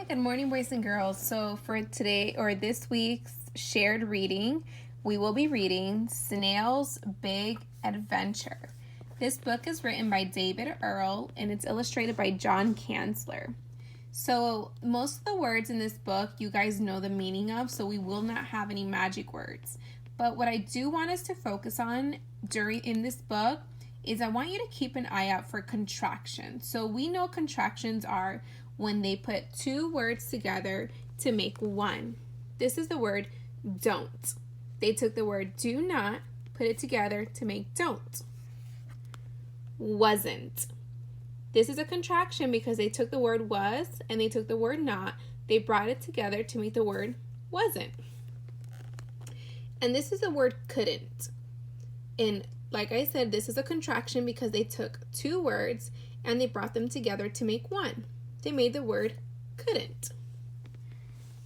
Good morning, boys and girls. So for today or this week's shared reading, we will be reading Snails' Big Adventure. This book is written by David Earl and it's illustrated by John Kanzler. So most of the words in this book you guys know the meaning of, so we will not have any magic words. But what I do want us to focus on in this book is I want you to keep an eye out for contractions. So we know contractions are when they put two words together to make one. This is the word don't. They took the word do not, put it together to make don't. Wasn't. This is a contraction because they took the word was and they took the word not. They brought it together to make the word wasn't. And this is the word couldn't. And like I said, this is a contraction because they took two words and they brought them together to make one. They made the word couldn't.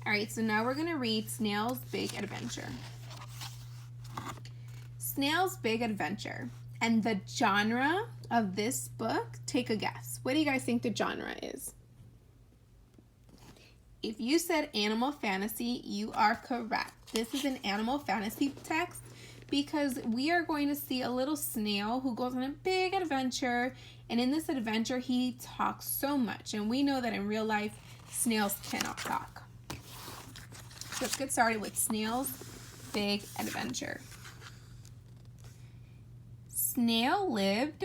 All right, so now we're going to read Snails' Big Adventure. Snails' Big Adventure. And the genre of this book, take a guess. What do you guys think the genre is? If you said animal fantasy, you are correct. This is an animal fantasy text because we are going to see a little snail who goes on a big adventure, and in this adventure he talks so much, and we know that in real life snails cannot talk. So let's get started with Snails' Big Adventure. Snail lived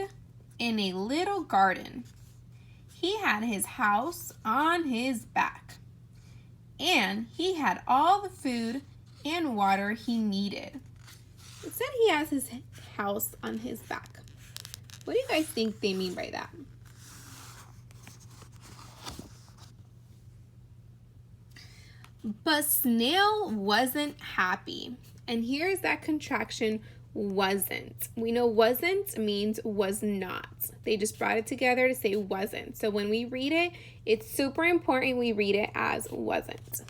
in a little garden. He had his house on his back, and he had all the food and water he needed. It said he has his house on his back. What do you guys think they mean by that? But Snail wasn't happy. And here's that contraction, wasn't. We know wasn't means was not. They just brought it together to say wasn't. So when we read it, it's super important we read it as wasn't.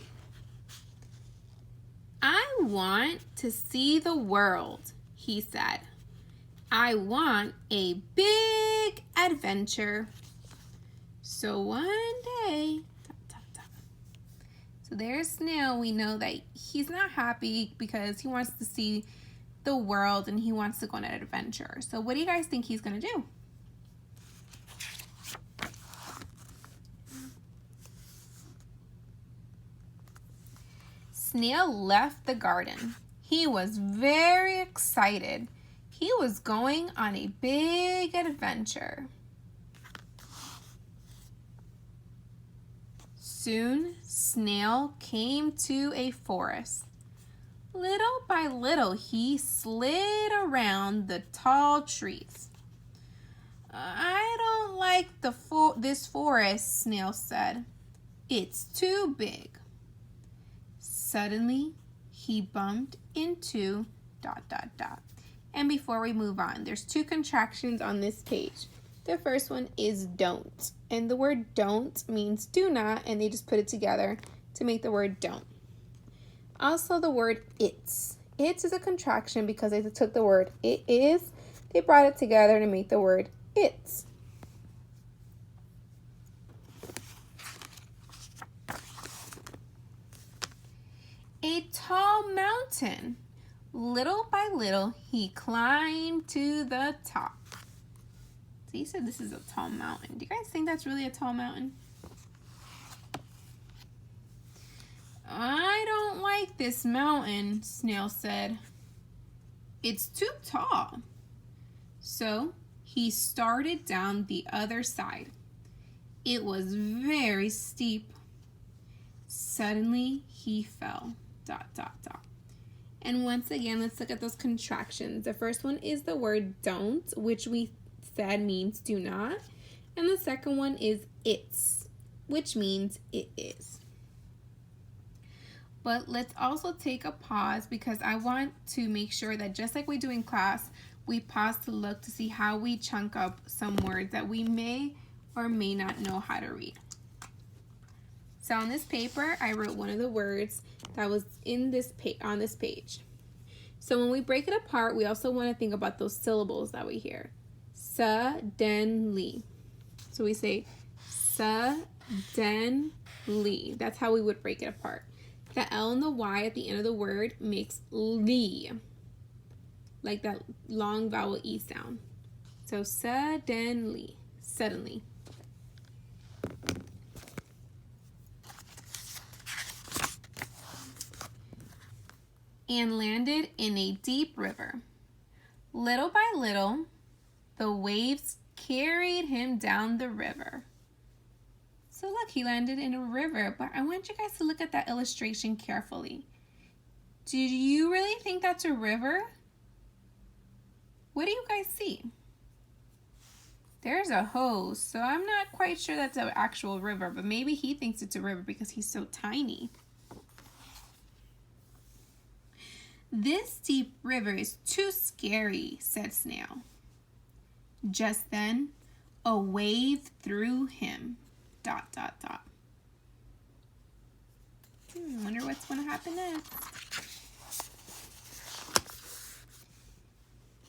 I want to see the world, he said. I want a big adventure. So one day, so there's Snail. We know that he's not happy because he wants to see the world and he wants to go on an adventure. So what do you guys think he's going to do? Snail left the garden. He was very excited. He was going on a big adventure. Soon, Snail came to a forest. Little by little, he slid around the tall trees. I don't like this forest, Snail said. It's too big. Suddenly, he bumped into ... And before we move on, there's two contractions on this page. The first one is don't. And the word don't means do not, and they just put it together to make the word don't. Also, the word it's. It's is a contraction because they took the word it is, they brought it together to make the word it's. A tall mountain. Little by little, he climbed to the top. So he said this is a tall mountain. Do you guys think that's really a tall mountain? I don't like this mountain, Snail said. It's too tall. So he started down the other side. It was very steep. Suddenly, he fell ... And once again, let's look at those contractions. The first one is the word don't, which we said means do not. And the second one is it's, which means it is. But let's also take a pause because I want to make sure that just like we do in class, we pause to look to see how we chunk up some words that we may or may not know how to read. So on this paper, I wrote one of the words that was in this on this page. So when we break it apart, we also want to think about those syllables that we hear. Suddenly. So we say suddenly. Lee. That's how we would break it apart. The L and the Y at the end of the word makes Lee, like that long vowel E sound. So suddenly, suddenly. And landed in a deep river. Little by little, the waves carried him down the river. So look, he landed in a river, but I want you guys to look at that illustration carefully. Do you really think that's a river? What do you guys see? There's a hose, so I'm not quite sure that's an actual river, but maybe he thinks it's a river because he's so tiny. This deep river is too scary, said Snail. Just then, a wave threw him, ... I wonder what's going to happen next.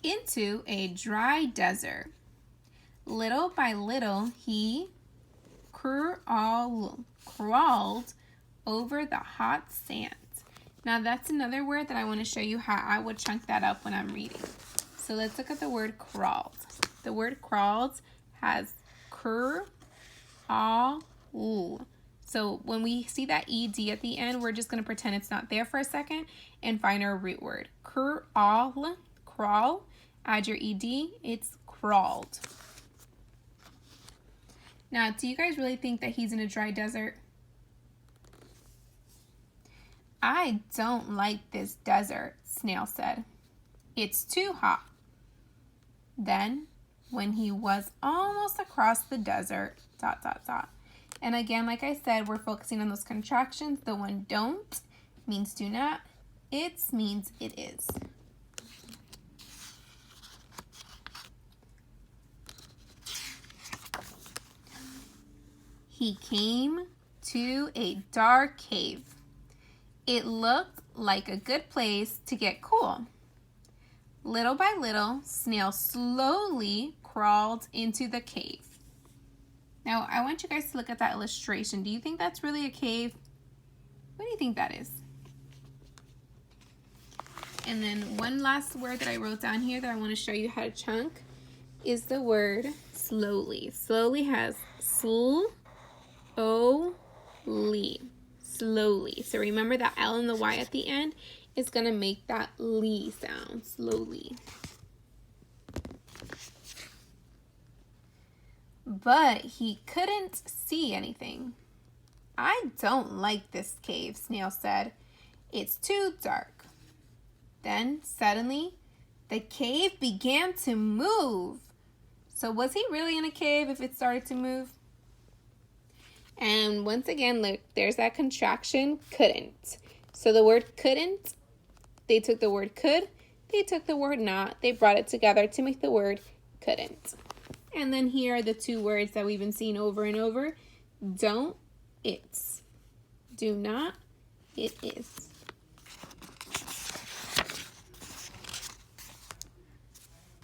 Into a dry desert. Little by little, he crawled over the hot sand. Now that's another word that I want to show you how I would chunk that up when I'm reading. So let's look at the word crawled. The word crawled has all. So when we see that ed at the end, we're just going to pretend it's not there for a second and find our root word. Crawl, add your ed, it's crawled. Now, do you guys really think that he's in a dry desert? I don't like this desert, Snail said. It's too hot. Then, when he was almost across the desert, ... And again, like I said, we're focusing on those contractions. The one don't means do not. It means it is. He came to a dark cave. It looked like a good place to get cool. Little by little, Snail slowly crawled into the cave. Now, I want you guys to look at that illustration. Do you think that's really a cave? What do you think that is? And then one last word that I wrote down here that I want to show you how to chunk is the word slowly. Slowly has S-L-O-L-Y. Slowly. So remember that L and the Y at the end is going to make that ly sound. Slowly. But he couldn't see anything. I don't like this cave, Snail said. It's too dark. Then, suddenly, the cave began to move. So was he really in a cave if it started to move? And once again, look, there's that contraction, couldn't. So the word couldn't, they took the word could, they took the word not, they brought it together to make the word couldn't. And then here are the two words that we've been seeing over and over. Don't, it's. Do not, it is.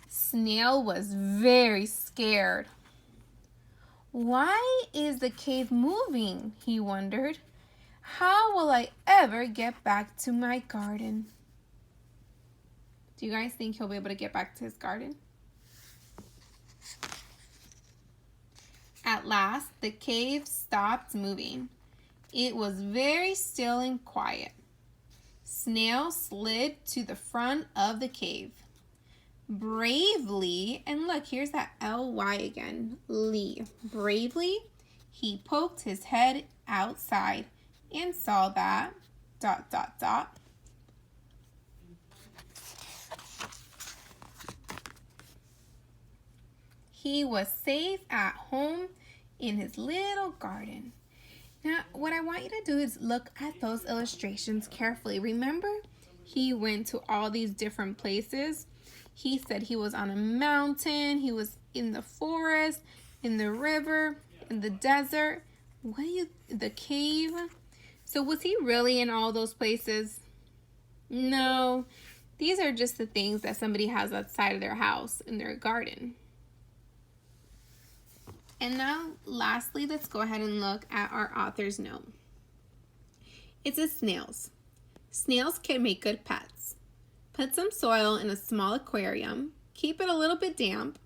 Snail was very scared. Why is the cave moving? He wondered. How will I ever get back to my garden? Do you guys think he'll be able to get back to his garden? At last, the cave stopped moving. It was very still and quiet. Snail slid to the front of the cave. Bravely, and look, here's that L-Y again, Lee. Bravely, he poked his head outside and saw that ... He was safe at home in his little garden. Now, what I want you to do is look at those illustrations carefully. Remember, he went to all these different places. He said he was on a mountain, he was in the forest, in the river, in the desert, the cave. So was he really in all those places? No, these are just the things that somebody has outside of their house in their garden. And now, lastly, let's go ahead and look at our author's note. It says snails. Snails can make good pets. Put some soil in a small aquarium, keep it a little bit damp,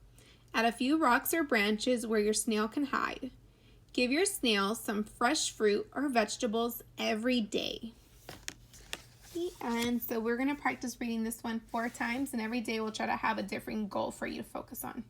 add a few rocks or branches where your snail can hide. Give your snail some fresh fruit or vegetables every day. And so we're going to practice reading this one 4 times, and every day we'll try to have a different goal for you to focus on.